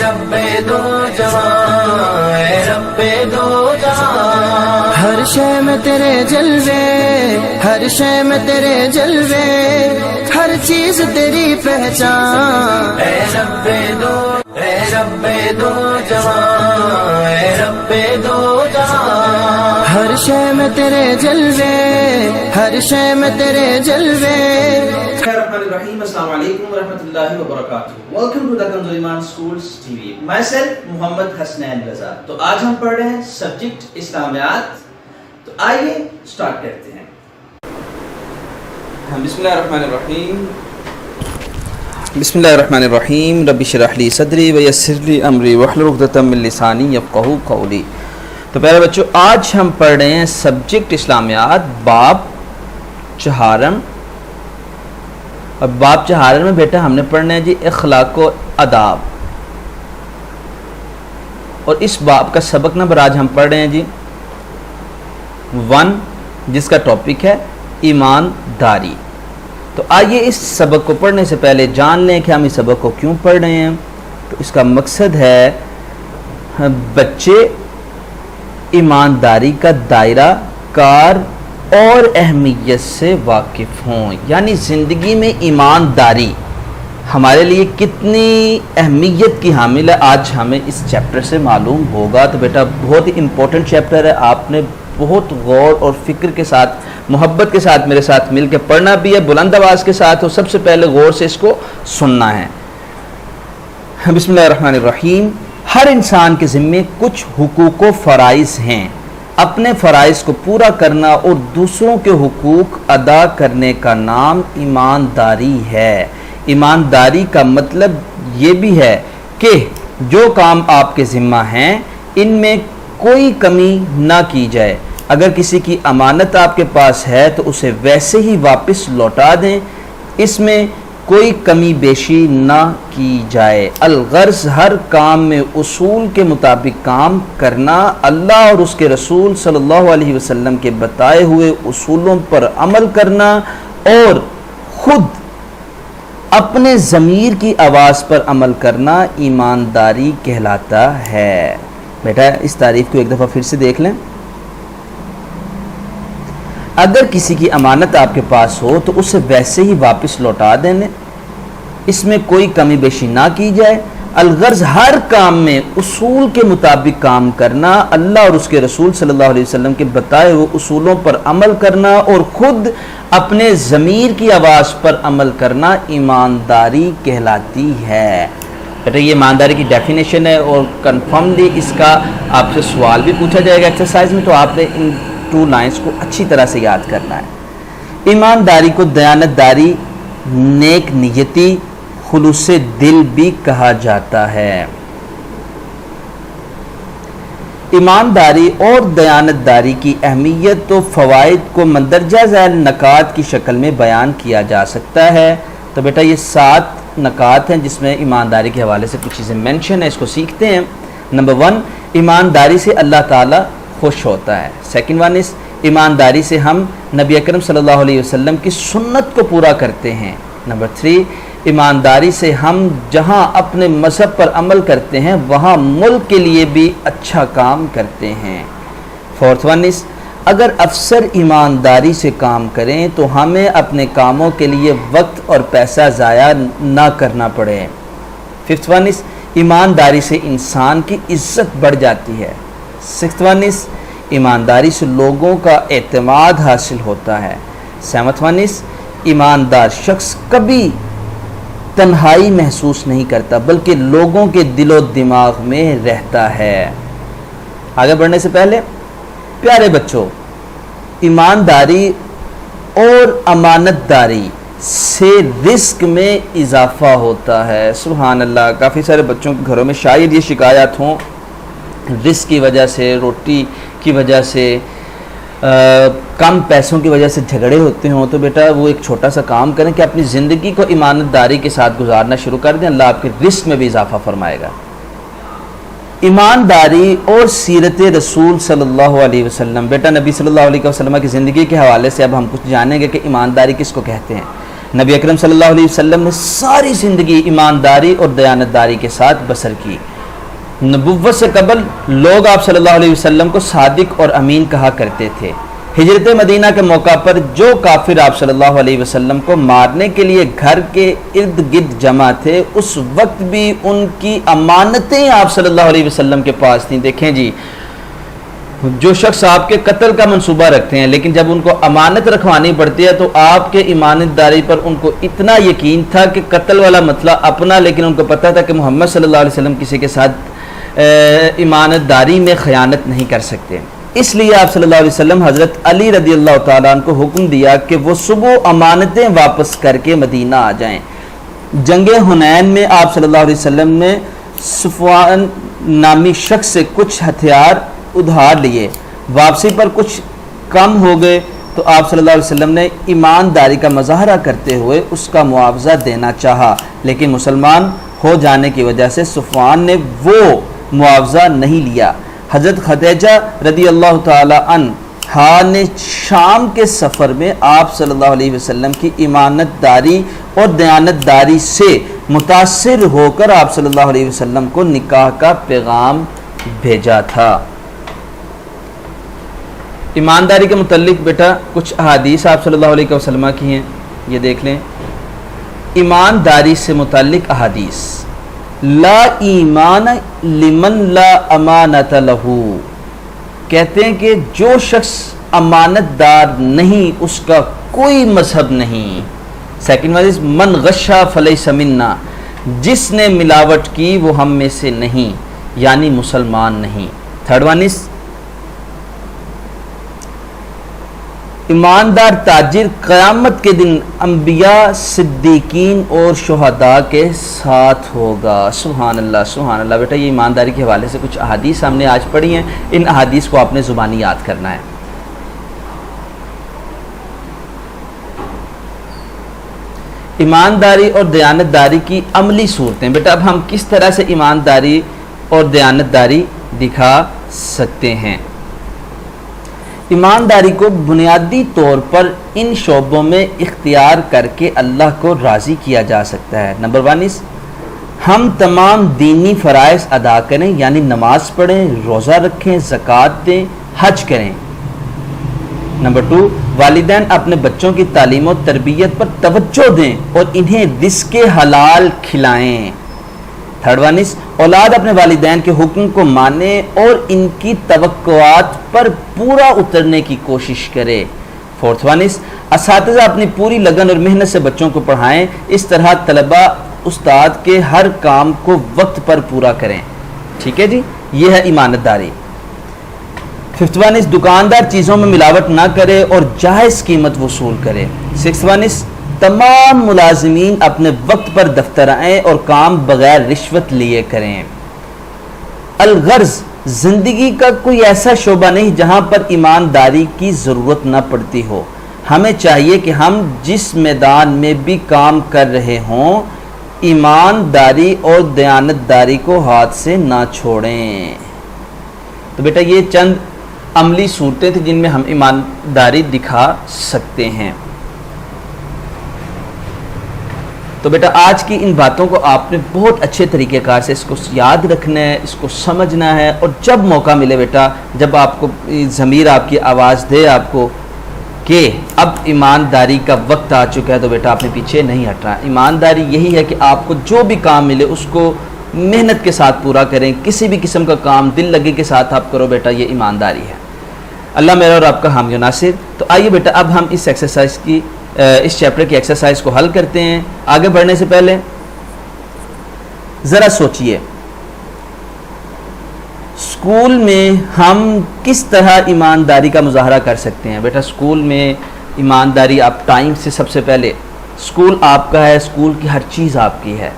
رب دو جہاں، اے رب دو جہاں، ہر شے میں تیرے جلوے، ہر شے میں تیرے جلوے، ہر چیز تیری پہچان، اے رب دو، اے رب دو جہاں، اے رب دو جہاں، ہر شے میں تیرے جلوے، ہر شے میں تیرے جلوے۔ Bismillahirrahmanirrahim. Assalamu alaikum warahmatullahi wabarakatuh. Welcome to the Kanzul Iman Schools TV. Myself Muhammad Hasnain Raza. تو آج ہم پڑھ رہے ہیں سبجیکٹ اسلامیات. تو آئیے سٹارٹ کرتے ہیں. بسم اللہ الرحمن الرحیم. بسم اللہ الرحمن الرحیم. رب اشرح لی صدری ویسر لی امری واحلل عقدۃ من لسانی یفقہوا قولی. تو پہلے بچوں آج ہم پڑھ رہے ہیں سبجیکٹ اسلامیات باب چہارم. اور باب چہارم میں بیٹا ہم نے پڑھنا ہے جی اخلاق و آداب. اور اس باب کا سبق نمبر آج ہم پڑھ رہے ہیں جی 1، جس کا ٹاپک ہے ایمانداری. تو آئیے اس سبق کو پڑھنے سے پہلے جان لیں کہ ہم اس سبق کو کیوں پڑھ رہے ہیں. تو اس کا مقصد ہے بچے ایمانداری کا دائرہ کار اور اہمیت سے واقف ہوں. یعنی زندگی میں ایمانداری ہمارے لیے کتنی اہمیت کی حامل ہے آج ہمیں اس چیپٹر سے معلوم ہوگا. تو بیٹا بہت ہی امپورٹنٹ چیپٹر ہے، آپ نے بہت غور اور فکر کے ساتھ محبت کے ساتھ میرے ساتھ مل کے پڑھنا بھی ہے، بلند آواز کے ساتھ، اور سب سے پہلے غور سے اس کو سننا ہے. بسم اللہ الرحمن الرحیم. ہر انسان کے ذمے کچھ حقوق و فرائض ہیں. اپنے فرائض کو پورا کرنا اور دوسروں کے حقوق ادا کرنے کا نام ایمانداری ہے. ایمانداری کا مطلب یہ بھی ہے کہ جو کام آپ کے ذمہ ہیں ان میں کوئی کمی نہ کی جائے. اگر کسی کی امانت آپ کے پاس ہے تو اسے ویسے ہی واپس لوٹا دیں، اس میں کوئی کمی بیشی نہ کی جائے. الغرض ہر کام میں اصول کے مطابق کام کرنا، اللہ اور اس کے رسول صلی اللہ علیہ وسلم کے بتائے ہوئے اصولوں پر عمل کرنا، اور خود اپنے ضمیر کی آواز پر عمل کرنا ایمانداری کہلاتا ہے. بیٹا اس تعریف کو ایک دفعہ پھر سے دیکھ لیں. اگر کسی کی امانت آپ کے پاس ہو تو اسے ویسے ہی واپس لوٹا دینے، اس میں کوئی کمی بیشی نہ کی جائے. الغرض ہر کام میں اصول کے مطابق کام کرنا، اللہ اور اس کے رسول صلی اللہ علیہ وسلم کے بتائے ہوئے اصولوں پر عمل کرنا، اور خود اپنے ضمیر کی آواز پر عمل کرنا ایمانداری کہلاتی ہے. بیٹا یہ ایمانداری کی ڈیفینیشن ہے، اور کنفرملی اس کا آپ سے سوال بھی پوچھا جائے گا ایکسرسائز میں، تو آپ نے ان 2 لائنز کو اچھی طرح سے یاد کرنا ہے. ایمانداری کو دیانتداری، نیک نیتی، خلوص دل بھی کہا جاتا ہے. ایمانداری اور دیانتداری کی اہمیت و فوائد کو مندرجہ ذیل نکات کی شکل میں بیان کیا جا سکتا ہے. تو بیٹا یہ 7 نکات ہیں جس میں ایمانداری کے حوالے سے کچھ چیزیں مینشن ہیں، اس کو سیکھتے ہیں. نمبر 1، ایمانداری سے اللہ تعالیٰ خوش ہوتا ہے. سیکنڈ 1 is ایمانداری سے ہم نبی اکرم صلی اللہ علیہ وسلم کی سنت کو پورا کرتے ہیں. نمبر 3، ایمانداری سے ہم جہاں اپنے مذہب پر عمل کرتے ہیں وہاں ملک کے لیے بھی اچھا کام کرتے ہیں. فورتھ 1 is اگر افسر ایمانداری سے کام کریں تو ہمیں اپنے کاموں کے لیے وقت اور پیسہ ضائع نہ کرنا پڑے. ففتھ 1 is ایمانداری سے انسان کی عزت بڑھ جاتی ہے. سکستھ 1 is ایمانداری سے لوگوں کا اعتماد حاصل ہوتا ہے. سیونتھ 1 is ایماندار شخص کبھی تنہائی محسوس نہیں کرتا بلکہ لوگوں کے دل و دماغ میں رہتا ہے. آگے بڑھنے سے پہلے پیارے بچوں، ایمانداری اور امانت داری سے رزق میں اضافہ ہوتا ہے. سبحان اللہ. کافی سارے بچوں کے گھروں میں شاید یہ شکایات ہوں، رزق کی وجہ سے، روٹی کی وجہ سے، کم پیسوں کی وجہ سے جھگڑے ہوتے ہوں. تو بیٹا وہ ایک چھوٹا سا کام کریں کہ اپنی زندگی کو ایمانداری داری کے ساتھ گزارنا شروع کر دیں، اللہ آپ کے رزق میں بھی اضافہ فرمائے گا. ایمانداری اور سیرت رسول صلی اللہ علیہ وسلم. بیٹا نبی صلی اللہ علیہ وسلم کی زندگی کے حوالے سے اب ہم کچھ جانیں گے کہ ایمانداری کس کو کہتے ہیں. نبی اکرم صلی اللہ علیہ وسلم نے ساری زندگی ایمانداری اور دیانتداری کے ساتھ بسر کی. نبوت سے قبل لوگ آپ صلی اللہ علیہ وسلم کو صادق اور امین کہا کرتے تھے۔ ہجرت مدینہ کے موقع پر جو کافر آپ صلی اللہ علیہ وسلم کو مارنے کے لیے گھر کے ارد گرد جمع تھے، اس وقت بھی ان کی امانتیں آپ صلی اللہ علیہ وسلم کے پاس تھیں۔ دیکھیں جی، جو شخص آپ کے قتل کا منصوبہ رکھتے ہیں لیکن جب ان کو امانت رکھوانی پڑتی ہے تو آپ کے ایمانت داری پر ان کو اتنا یقین تھا کہ قتل والا مسئلہ اپنا، لیکن ان کو پتہ تھا کہ محمد صلی اللہ علیہ وسلم کسی کے ساتھ ایمانت داری میں خیانت نہیں کر سکتے۔ اس لیے آپ صلی اللہ علیہ وسلم حضرت علی رضی اللہ تعالیٰ عنہ کو حکم دیا کہ وہ صبح امانتیں واپس کر کے مدینہ آ جائیں۔ جنگ حنین میں آپ صلی اللہ علیہ وسلم نے صفوان نامی شخص سے کچھ ہتھیار ادھار لیے، واپسی پر کچھ کم ہو گئے تو آپ صلی اللہ علیہ وسلم نے ایمانداری کا مظاہرہ کرتے ہوئے اس کا معاوضہ دینا چاہا، لیکن مسلمان ہو جانے کی وجہ سے صفوان نے وہ معاوضہ نہیں لیا۔ حضرت خدیجہ رضی اللہ تعالی عنہا نے شام کے سفر میں آپ صلی اللہ علیہ وسلم کی ایمانت داری اور دیانت داری سے متاثر ہو کر آپ صلی اللہ علیہ وسلم کو نکاح کا پیغام بھیجا تھا۔ ایمانداری کے متعلق بیٹا کچھ احادیث آپ صلی اللہ علیہ وسلم کی ہیں، یہ دیکھ لیں۔ ایمانداری سے متعلق احادیث: لا ایمان لمن لا امانت لہو، کہتے ہیں کہ جو شخص امانت دار نہیں اس کا کوئی مذہب نہیں۔ سیکنڈ ون از من غشا فلیس منا، جس نے ملاوٹ کی وہ ہم میں سے نہیں، یعنی مسلمان نہیں۔ تھرڈ ون از ایماندار تاجر قیامت کے دن انبیاء، صدیقین اور شہداء کے ساتھ ہوگا۔ سبحان اللہ سبحان اللہ۔ بیٹا یہ ایمانداری کے حوالے سے کچھ احادیث ہم نے آج پڑھی ہیں، ان احادیث کو آپ نے زبانی یاد کرنا ہے۔ ایمانداری اور دیانت داری کی عملی صورتیں۔ بیٹا اب ہم کس طرح سے ایمانداری اور دیانت داری دکھا سکتے ہیں؟ ایمانداری کو بنیادی طور پر ان شعبوں میں اختیار کر کے اللہ کو راضی کیا جا سکتا ہے۔ نمبر 1 ہم تمام دینی فرائض ادا کریں، یعنی نماز پڑھیں، روزہ رکھیں، زکوٰۃ دیں، حج کریں۔ نمبر 2 والدین اپنے بچوں کی تعلیم و تربیت پر توجہ دیں اور انہیں رزق حلال کھلائیں۔ تھرڈ 1 اولاد اپنے والدین کے حکم کو مانے اور ان کی توقعات پر پورا اترنے کی کوشش کرے۔ فورتھ 1 اساتذہ اپنی پوری لگن اور محنت سے بچوں کو پڑھائیں، اس طرح طلبہ استاد کے ہر کام کو وقت پر پورا کریں۔ ٹھیک ہے جی، یہ ہے ایمانت داری۔ ففتھ 1 دکاندار چیزوں میں ملاوٹ نہ کرے اور جائز قیمت وصول کرے۔ سکس 1 تمام ملازمین اپنے وقت پر دفتر آئیں اور کام بغیر رشوت لیے کریں۔ الغرض زندگی کا کوئی ایسا شعبہ نہیں جہاں پر ایمانداری کی ضرورت نہ پڑتی ہو۔ ہمیں چاہیے کہ ہم جس میدان میں بھی کام کر رہے ہوں ایمانداری اور دیانت داری کو ہاتھ سے نہ چھوڑیں۔ تو بیٹا یہ چند عملی صورتیں تھیں جن میں ہم ایمانداری دکھا سکتے ہیں۔ تو بیٹا آج کی ان باتوں کو آپ نے بہت اچھے طریقہ کار سے اس کو یاد رکھنا ہے، اس کو سمجھنا ہے، اور جب موقع ملے بیٹا، جب آپ کو ضمیر آپ کی آواز دے آپ کو کہ اب ایمانداری کا وقت آ چکا ہے، تو بیٹا آپ نے پیچھے نہیں ہٹنا۔ ایمانداری یہی ہے کہ آپ کو جو بھی کام ملے اس کو محنت کے ساتھ پورا کریں، کسی بھی قسم کا کام دل لگے کے ساتھ آپ کرو بیٹا، یہ ایمانداری ہے۔ اللہ میرا اور آپ کا حامی و ناصر۔ تو آئیے بیٹا اب ہم اس ایکسرسائز کی اس چیپٹر کی ایکسرسائز کو حل کرتے ہیں۔ آگے بڑھنے سے پہلے ذرا سوچئے، اسکول میں ہم کس طرح ایمانداری کا مظاہرہ کر سکتے ہیں؟ بیٹا اسکول میں ایمانداری آپ ٹائم سے، سب سے پہلے اسکول آپ کا ہے، اسکول کی ہر چیز آپ کی ہے،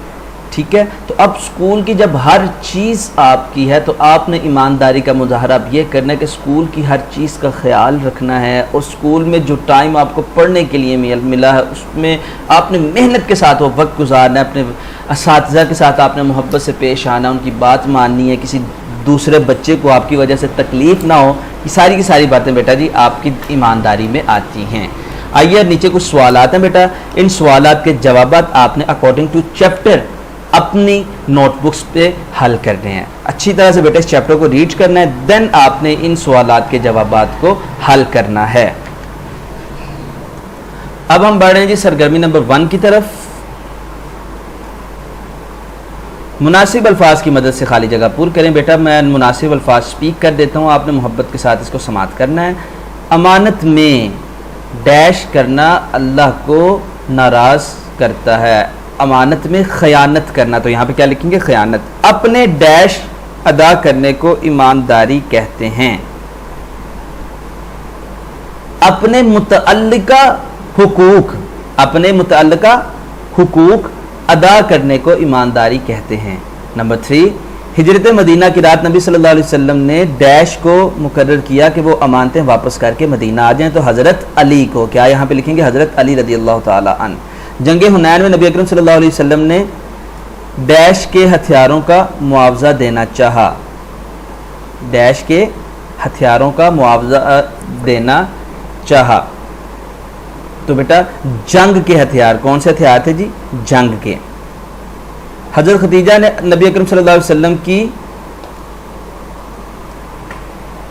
ٹھیک ہے؟ تو اب اسکول کی جب ہر چیز آپ کی ہے تو آپ نے ایمانداری کا مظاہرہ اب یہ کرنا ہے کہ اسکول کی ہر چیز کا خیال رکھنا ہے، اور اسکول میں جو ٹائم آپ کو پڑھنے کے لیے ملا ہے اس میں آپ نے محنت کے ساتھ وہ وقت گزارنا ہے، اپنے اساتذہ کے ساتھ آپ نے محبت سے پیش آنا، ان کی بات ماننی ہے، کسی دوسرے بچے کو آپ کی وجہ سے تکلیف نہ ہو۔ یہ ساری کی ساری باتیں بیٹا جی آپ کی ایمانداری میں آتی ہیں۔ آئیے نیچے کچھ سوالات ہیں بیٹا، ان سوالات کے جوابات آپ نے اکارڈنگ ٹو چیپٹر اپنی نوٹ بکس پہ حل کرنے ہیں. اچھی طرح سے بیٹا اس چیپٹر کو ریڈ کرنا ہے, دین آپ نے ان سوالات کے جوابات کو حل کرنا ہے. اب ہم بڑھ رہے ہیں جی سرگرمی نمبر 1 کی طرف. مناسب الفاظ کی مدد سے خالی جگہ پور کریں. بیٹا میں مناسب الفاظ سپیک کر دیتا ہوں, آپ نے محبت کے ساتھ اس کو سماعت کرنا ہے. امانت میں ڈیش کرنا اللہ کو ناراض کرتا ہے. امانت میں خیانت کرنا, تو یہاں پہ کیا لکھیں گے؟ خیانت. اپنے ڈیش ادا کرنے کو ایمانداری کہتے ہیں. اپنے متعلقہ حقوق ادا کرنے کو ایمانداری کہتے ہیں. نمبر 3, ہجرت مدینہ کی رات نبی صلی اللہ علیہ وسلم نے ڈیش کو مقرر کیا کہ وہ امانتیں واپس کر کے مدینہ آ جائیں, تو حضرت علی کو, کیا یہاں پہ لکھیں گے؟ حضرت علی رضی اللہ تعالی عنہ. جنگ حنین میں نبی اکرم صلی اللہ علیہ وسلم نے ڈیش کے ہتھیاروں کا معاوضہ دینا چاہا. ڈیش کے ہتھیاروں کا معاوضہ دینا چاہا. تو بیٹا جنگ کے ہتھیار, کون سے ہتھیار تھے جی؟ جنگ کے. حضرت خدیجہ نے نبی اکرم صلی اللہ علیہ وسلم کی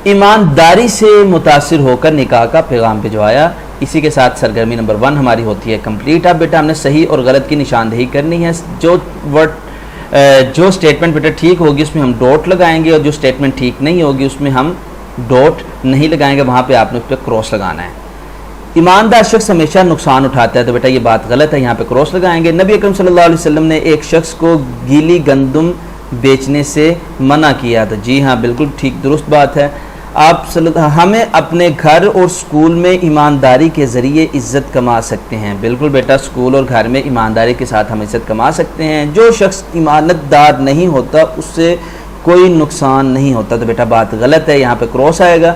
ایمانداری سے متاثر ہو کر نکاح کا پیغام بھجوایا. اسی کے ساتھ سرگرمی نمبر 1 ہماری ہوتی ہے کمپلیٹ. اب بیٹا ہم نے صحیح اور غلط کی نشاندہی کرنی ہے. جو سٹیٹمنٹ بیٹا ٹھیک ہوگی اس میں ہم ڈاٹ لگائیں گے, اور جو سٹیٹمنٹ ٹھیک نہیں ہوگی اس میں ہم ڈاٹ نہیں لگائیں گے, وہاں پہ آپ نے اس پہ کراس لگانا ہے. ایماندار شخص ہمیشہ نقصان اٹھاتا ہے, تو بیٹا یہ بات غلط ہے, یہاں پہ کراس لگائیں گے. نبی اکرم صلی اللہ علیہ وسلم نے ایک شخص کو گیلی گندم بیچنے سے منع کیا, تو جی ہاں بالکل ٹھیک درست بات ہے. ہمیں اپنے گھر اور سکول میں ایمانداری کے ذریعے عزت کما سکتے ہیں. بالکل بیٹا سکول اور گھر میں ایمانداری کے ساتھ ہم عزت کما سکتے ہیں. جو شخص ایمانت دار نہیں ہوتا اس سے کوئی نقصان نہیں ہوتا, تو بیٹا بات غلط ہے, یہاں پہ کراس آئے گا.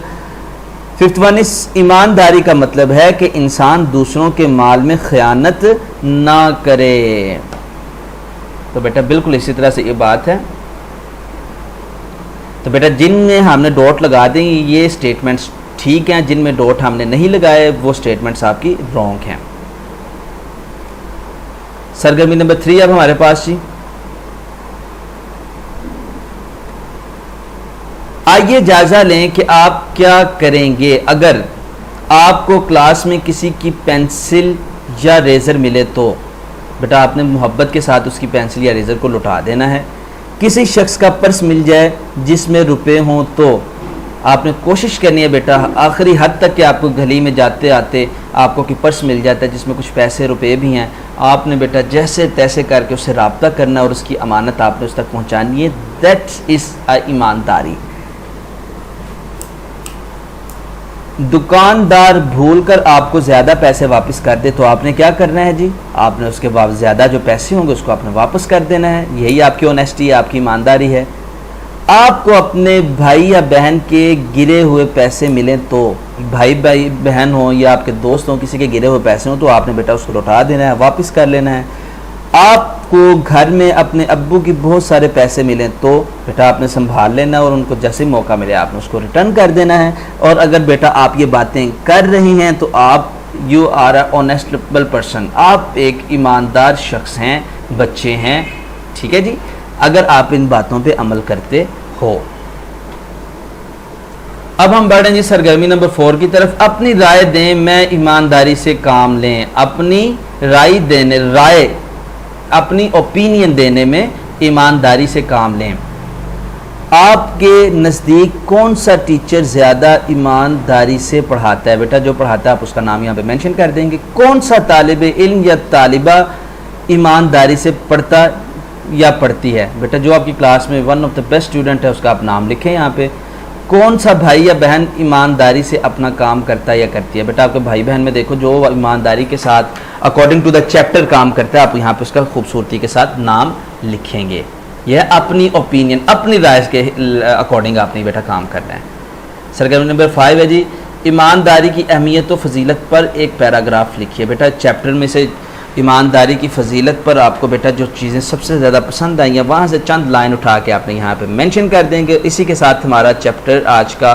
5th one is ایمانداری کا مطلب ہے کہ انسان دوسروں کے مال میں خیانت نہ کرے. تو بیٹا بالکل اسی طرح سے یہ بات ہے. تو بیٹا جن میں ہم نے ڈاٹ لگا دیں یہ سٹیٹمنٹس ٹھیک ہیں, جن میں ڈاٹ ہم نے نہیں لگائے وہ سٹیٹمنٹس آپ کی رانگ ہیں. سرگرمی نمبر 3 اب ہمارے پاس جی. آئیے جائزہ لیں کہ آپ کیا کریں گے اگر آپ کو کلاس میں کسی کی پینسل یا ریزر ملے. تو بیٹا آپ نے محبت کے ساتھ اس کی پینسل یا ریزر کو لٹا دینا ہے. کسی شخص کا پرس مل جائے جس میں روپے ہوں تو آپ نے کوشش کرنی ہے بیٹا آخری حد تک کہ آپ کو گلی میں جاتے آتے آپ کو کوئی پرس مل جاتا ہے جس میں کچھ پیسے روپے بھی ہیں, آپ نے بیٹا جیسے تیسے کر کے اس سے رابطہ کرنا اور اس کی امانت آپ نے اس تک پہنچانی ہے. دیٹ از ایمانداری. دکاندار بھول کر آپ کو زیادہ پیسے واپس کر دے تو آپ نے کیا کرنا ہے جی؟ آپ نے اس کے بعد زیادہ جو پیسے ہوں گے اس کو آپ نے واپس کر دینا ہے. یہی آپ کی اونیسٹی ہے, آپ کی ایمانداری ہے. آپ کو اپنے بھائی یا بہن کے گرے ہوئے پیسے ملیں تو بھائی بہن ہوں یا آپ کے دوست ہوں کسی کے گرے ہوئے پیسے ہوں تو آپ نے بیٹا اس کو لوٹا دینا ہے, واپس کر لینا ہے. آپ کو گھر میں اپنے ابو کی بہت سارے پیسے ملیں تو بیٹا آپ نے سنبھال لینا اور ان کو جیسے موقع ملے آپ نے اس کو ریٹرن کر دینا ہے. اور اگر بیٹا آپ یہ باتیں کر رہی ہیں تو آپ یو آر اے آنیسٹیبل پرسن, آپ ایک ایماندار شخص ہیں, بچے ہیں. ٹھیک ہے جی, اگر آپ ان باتوں پہ عمل کرتے ہو. اب ہم بڑھیں جی سرگرمی نمبر 4 کی طرف. اپنی رائے دیں, میں ایمانداری سے کام لیں. اپنی رائے اپنی اوپینین دینے میں ایمانداری سے کام لیں. آپ کے نزدیک کون سا ٹیچر زیادہ ایمانداری سے پڑھاتا ہے؟ بیٹا جو پڑھاتا ہے آپ اس کا نام یہاں پہ مینشن کر دیں گے. کون سا طالب علم یا طالبہ ایمانداری سے پڑھتا یا پڑھتی ہے؟ بیٹا جو آپ کی کلاس میں one of the best student ہے اس کا آپ نام لکھیں یہاں پہ. کون سا بھائی یا بہن ایمانداری سے اپنا کام کرتا ہے یا کرتی ہے؟ بیٹا آپ کے بھائی بہن میں دیکھو جو ایمانداری کے ساتھ اکارڈنگ ٹو دا چیپٹر کام کرتا ہے آپ یہاں پہ اس کا خوبصورتی کے ساتھ نام لکھیں گے. یہ اپنی اوپینین اپنی رائے کے اکارڈنگ آپ نے بیٹا کام کرنا ہے. سرگرمی نمبر 5 ہے جی, ایمانداری کی اہمیت و فضیلت پر ایک پیراگراف لکھیے. بیٹا چیپٹر میں سے ایمانداری کی فضیلت پر آپ کو بیٹا جو چیزیں سب سے زیادہ پسند آئی ہیں وہاں سے چند لائن اٹھا کے آپ نے یہاں پہ مینشن کر دیں گے. اسی کے ساتھ ہمارا چیپٹر آج کا